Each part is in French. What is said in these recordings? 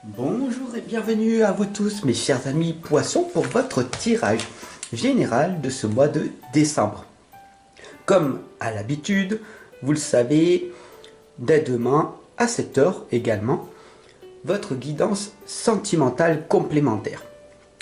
Bonjour et bienvenue à vous tous mes chers amis poissons pour votre tirage général de ce mois de décembre. Comme à l'habitude, vous le savez, dès demain à 7 heures également, votre guidance sentimentale complémentaire.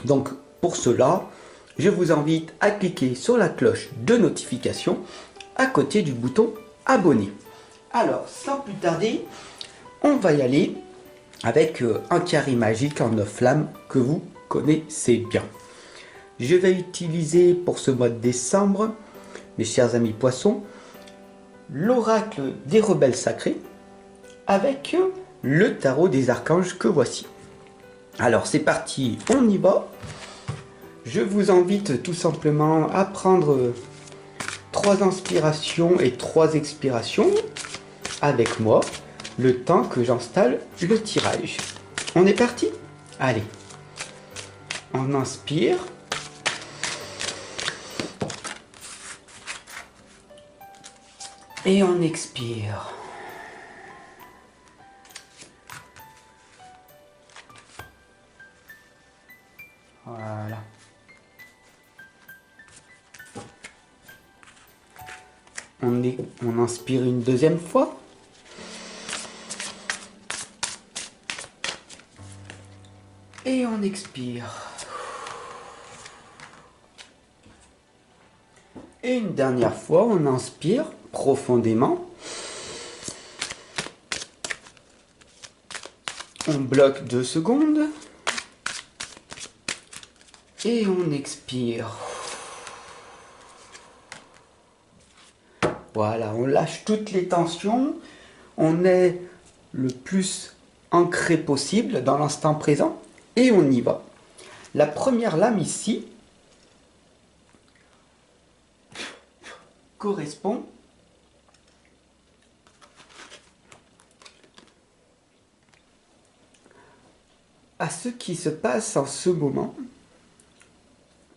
Donc pour cela, je vous invite à cliquer sur la cloche de notification à côté du bouton abonner. Alors sans plus tarder, on va y aller avec un carré magique en 9 flammes que vous connaissez bien. Je vais utiliser pour ce mois de décembre, mes chers amis poissons, l'oracle des rebelles sacrés avec le tarot des archanges que voici. Alors c'est parti, on y va. Je vous invite tout simplement à prendre 3 inspirations et 3 expirations avec moi, le temps que j'installe le tirage. On est parti? Allez. On inspire. Et on expire. Voilà. On inspire une deuxième fois. Et on expire. Et une dernière fois, on inspire profondément. On bloque 2 secondes. Et on expire. Voilà, on lâche toutes les tensions. On est le plus ancré possible dans l'instant présent. Et on y va. La première lame ici correspond à ce qui se passe en ce moment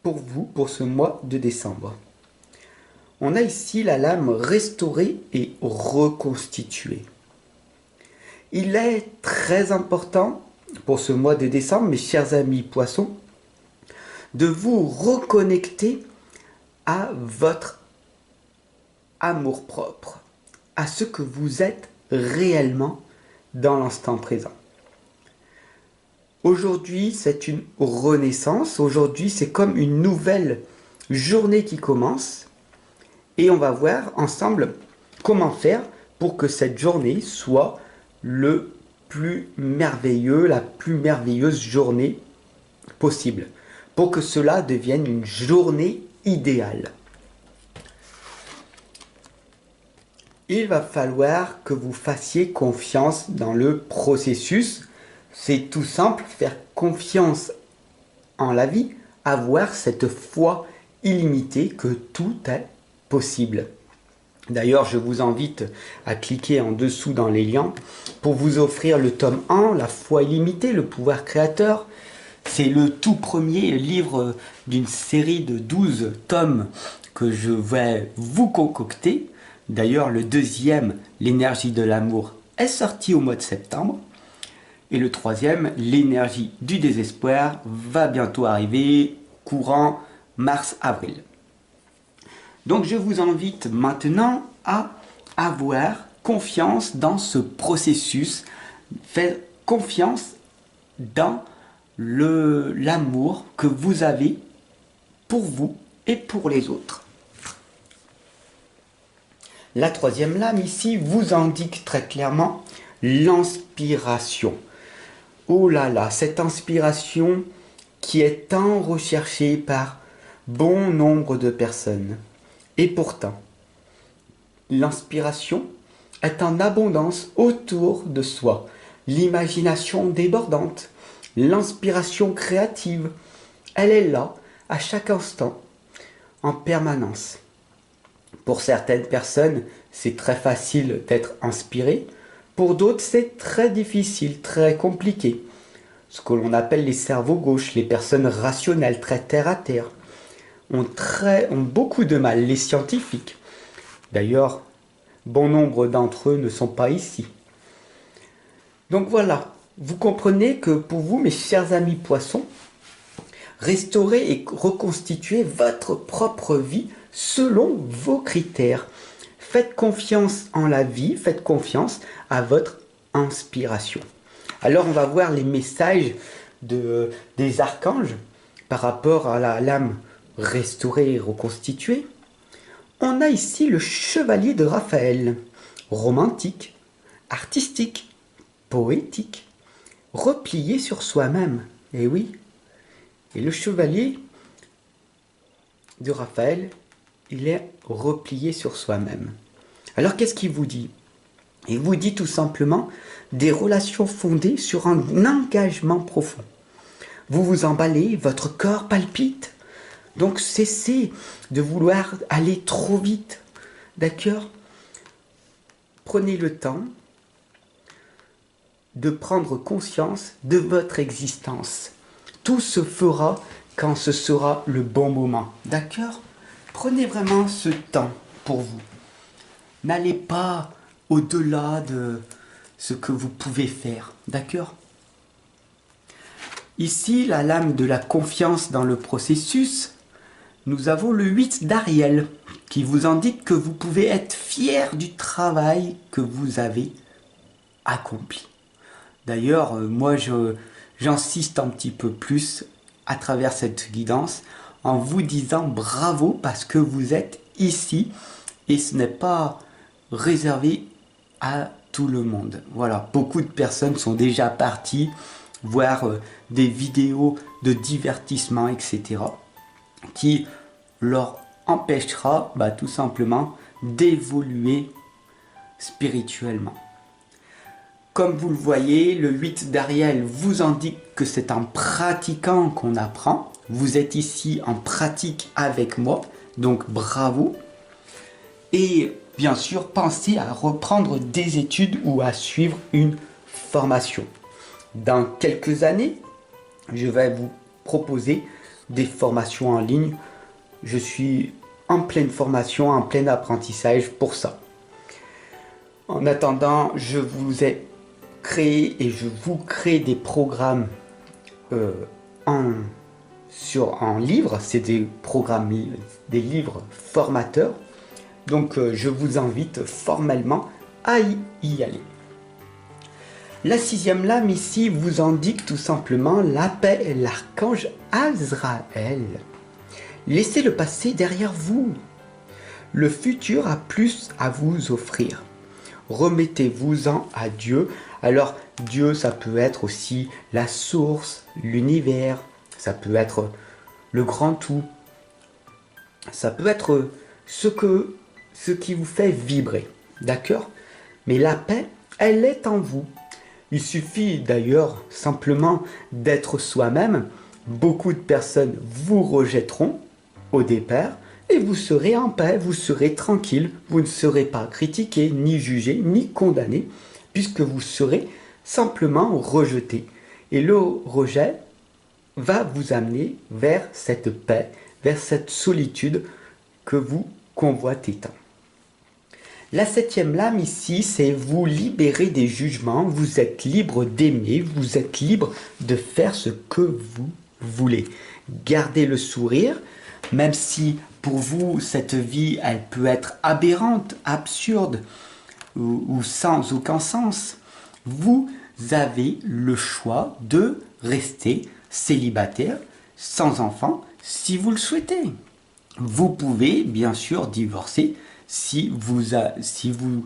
pour vous, pour ce mois de décembre. On a ici la lame restaurée et reconstituée. Il est très important pour ce mois de décembre, mes chers amis poissons, de vous reconnecter à votre amour-propre, à ce que vous êtes réellement dans l'instant présent. Aujourd'hui, c'est une renaissance. Aujourd'hui, c'est comme une nouvelle journée qui commence. Et on va voir ensemble comment faire pour que cette journée soit le plus merveilleux, la plus merveilleuse journée possible. Pour que cela devienne une journée idéale. Il va falloir que vous fassiez confiance dans le processus. C'est tout simple, faire confiance en la vie, avoir cette foi illimitée que tout est possible. D'ailleurs, je vous invite à cliquer en dessous dans les liens pour vous offrir le tome 1, La foi illimitée, le pouvoir créateur. C'est le tout premier livre d'une série de 12 tomes que je vais vous concocter. D'ailleurs, le deuxième, L'énergie de l'amour, est sorti au mois de septembre. Et le troisième, L'énergie du désespoir, va bientôt arriver courant mars-avril. Donc je vous invite maintenant à avoir confiance dans ce processus, faire confiance dans l'amour que vous avez pour vous et pour les autres. La troisième lame ici vous indique très clairement l'inspiration. Oh là là, cette inspiration qui est tant recherchée par bon nombre de personnes. Et pourtant, l'inspiration est en abondance autour de soi. L'imagination débordante, l'inspiration créative, elle est là à chaque instant, en permanence. Pour certaines personnes, c'est très facile d'être inspiré. Pour d'autres, c'est très difficile, très compliqué. Ce que l'on appelle les cerveaux gauches, les personnes rationnelles, très terre à terre, ont beaucoup de mal, les scientifiques. D'ailleurs, bon nombre d'entre eux ne sont pas ici. Donc voilà, Vous comprenez que pour vous, mes chers amis poissons, restaurer et reconstituer votre propre vie selon vos critères. Faites confiance en la vie, faites confiance à votre inspiration. Alors on va voir les messages des archanges par rapport à la lame restaurée et reconstituée. On a ici le chevalier de Raphaël, romantique, artistique, poétique, replié sur soi-même. Et oui, et le chevalier de Raphaël, il est replié sur soi-même. Alors qu'est-ce qu'il vous dit? Il vous dit tout simplement des relations fondées sur un engagement profond. Vous vous emballez, votre corps palpite. Donc cessez de vouloir aller trop vite. D'accord? Prenez le temps de prendre conscience de votre existence. Tout se fera quand ce sera le bon moment. D'accord? Prenez vraiment ce temps pour vous. N'allez pas au-delà de ce que vous pouvez faire. D'accord? Ici, la lame de la confiance dans le processus, nous avons le 8 d'Ariel qui vous indique que vous pouvez être fier du travail que vous avez accompli. D'ailleurs, moi, j'insiste un petit peu plus à travers cette guidance en vous disant bravo parce que vous êtes ici et ce n'est pas réservé à tout le monde. Voilà, beaucoup de personnes sont déjà parties voir des vidéos de divertissement, etc. qui leur empêchera tout simplement d'évoluer spirituellement. Comme vous le voyez, le 8 d'Ariel vous indique que c'est en pratiquant qu'on apprend. Vous êtes ici en pratique avec moi, donc bravo. Et bien sûr, pensez à reprendre des études ou à suivre une formation. Dans quelques années, je vais vous proposer des formations en ligne. Je suis en pleine formation, en plein apprentissage pour ça. En attendant, je vous ai créé et je vous crée des programmes en livre. C'est des programmes, des livres formateurs. Donc je vous invite formellement à y aller. La 6e lame ici vous indique tout simplement la paix et l'archange Azraël. Laissez le passé derrière vous. Le futur a plus à vous offrir. Remettez-vous-en à Dieu. Alors Dieu, ça peut être aussi la source, l'univers, ça peut être le grand tout. Ça peut être ce qui vous fait vibrer. D'accord? Mais la paix, elle est en vous. Il suffit d'ailleurs simplement d'être soi-même. Beaucoup de personnes vous rejetteront au départ et vous serez en paix, vous serez tranquille, vous ne serez pas critiqué, ni jugé, ni condamné, puisque vous serez simplement rejeté. Et le rejet va vous amener vers cette paix, vers cette solitude que vous convoitez tant. La 7e lame ici, c'est vous libérer des jugements, vous êtes libre d'aimer, vous êtes libre de faire ce que vous voulez. Gardez le sourire, même si pour vous cette vie, elle peut être aberrante, absurde ou sans aucun sens. Vous avez le choix de rester célibataire, sans enfant, si vous le souhaitez. Vous pouvez bien sûr divorcer si vous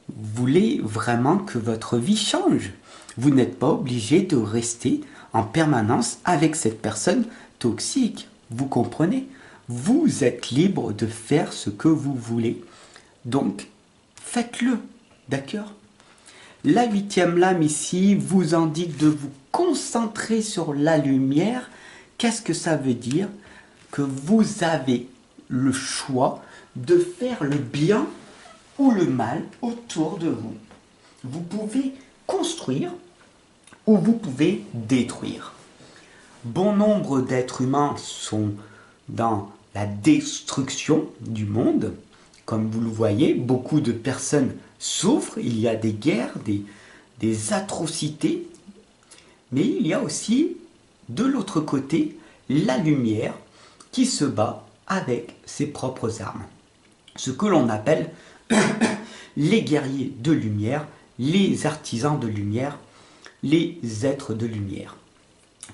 voulez vraiment que votre vie change. Vous n'êtes pas obligé de rester en permanence avec cette personne toxique. Vous comprenez? Vous êtes libre de faire ce que vous voulez. Donc, faites-le. D'accord? La 8e lame ici vous indique de vous concentrer sur la lumière. Qu'est-ce que ça veut dire? Que vous avez le choix de faire le bien ou le mal autour de vous. Vous pouvez construire ou vous pouvez détruire. Bon nombre d'êtres humains sont dans la destruction du monde. Comme vous le voyez, beaucoup de personnes souffrent. Il y a des guerres, des atrocités Mais il y a aussi, de l'autre côté, la lumière qui se bat avec ses propres armes. Ce que l'on appelle les guerriers de lumière, les artisans de lumière, les êtres de lumière.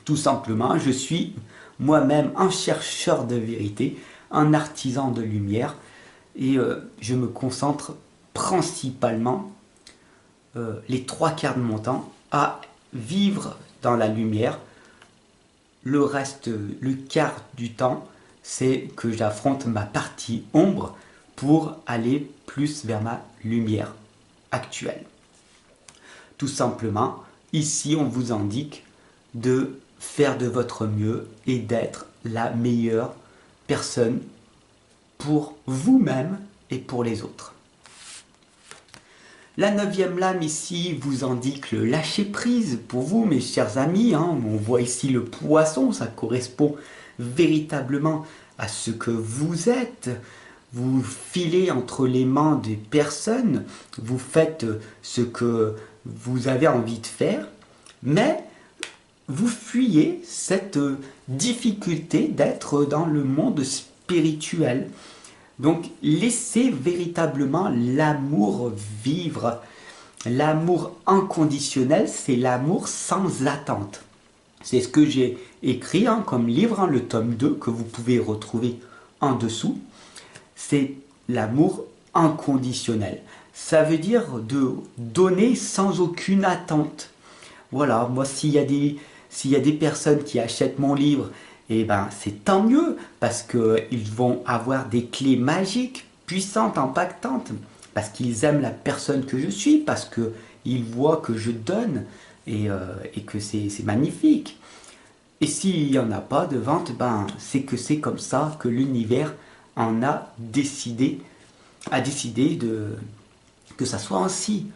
Tout simplement, je suis moi-même un chercheur de vérité, un artisan de lumière, et je me concentre principalement les 3/4 de mon temps à vivre dans la lumière. Le reste, le quart du temps, c'est que j'affronte ma partie ombre pour aller plus vers ma lumière actuelle. Tout simplement, ici on vous indique de faire de votre mieux et d'être la meilleure personne pour vous-même et pour les autres. La 9e lame ici vous indique le lâcher prise pour vous, mes chers amis. On voit ici le poisson, ça correspond véritablement à ce que vous êtes. Vous filez entre les mains des personnes, vous faites ce que vous avez envie de faire, mais vous fuyez cette difficulté d'être dans le monde spirituel. Donc laissez véritablement l'amour vivre. L'amour inconditionnel, c'est l'amour sans attente. C'est ce que j'ai écrit comme livre, le tome 2, que vous pouvez retrouver en dessous. C'est l'amour inconditionnel. Ça veut dire de donner sans aucune attente. Voilà, moi s'il y a des personnes qui achètent mon livre, eh ben c'est tant mieux, parce qu'ils vont avoir des clés magiques, puissantes, impactantes, parce qu'ils aiment la personne que je suis, parce qu'ils voient que je donne et que c'est magnifique. Et s'il n'y en a pas de vente, ben c'est que c'est comme ça que l'univers en a décidé que ça soit ainsi.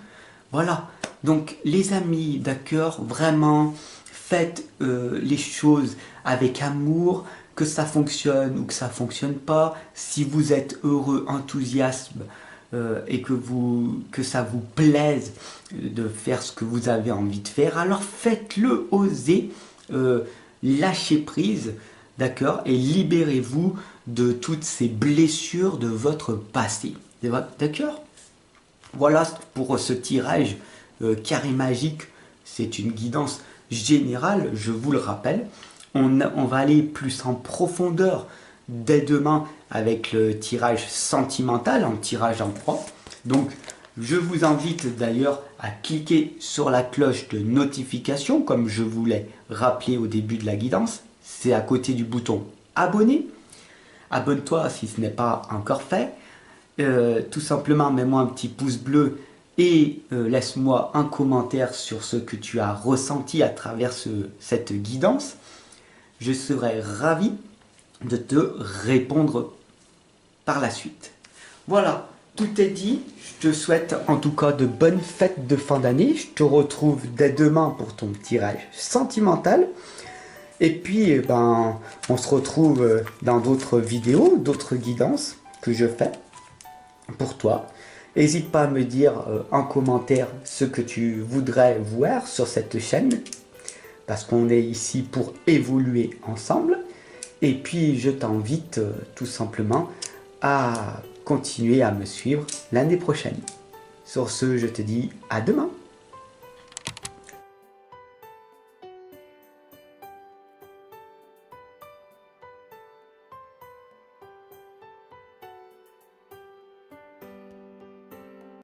Voilà. Donc les amis, d'accord, vraiment, faites les choses avec amour, que ça fonctionne ou que ça fonctionne pas. Si vous êtes heureux, enthousiaste et que ça vous plaise de faire ce que vous avez envie de faire, alors faites-le, osez, lâchez prise, d'accord, et libérez-vous de toutes ces blessures de votre passé. D'accord? Voilà pour ce tirage carré magique. C'est une guidance générale, je vous le rappelle. On va aller plus en profondeur dès demain avec le tirage sentimental, en tirage en croix. Donc, je vous invite d'ailleurs à cliquer sur la cloche de notification, comme je vous l'ai rappelé au début de la guidance. C'est à côté du bouton abonner. Abonne-toi si ce n'est pas encore fait. Tout simplement, mets-moi un petit pouce bleu et laisse-moi un commentaire sur ce que tu as ressenti à travers cette guidance. Je serai ravi de te répondre par la suite. Voilà, tout est dit. Je te souhaite en tout cas de bonnes fêtes de fin d'année. Je te retrouve dès demain pour ton tirage sentimental. Et puis, on se retrouve dans d'autres vidéos, d'autres guidances que je fais pour toi. N'hésite pas à me dire en commentaire ce que tu voudrais voir sur cette chaîne, parce qu'on est ici pour évoluer ensemble. Et puis, je t'invite tout simplement à continuer à me suivre l'année prochaine. Sur ce, je te dis à demain.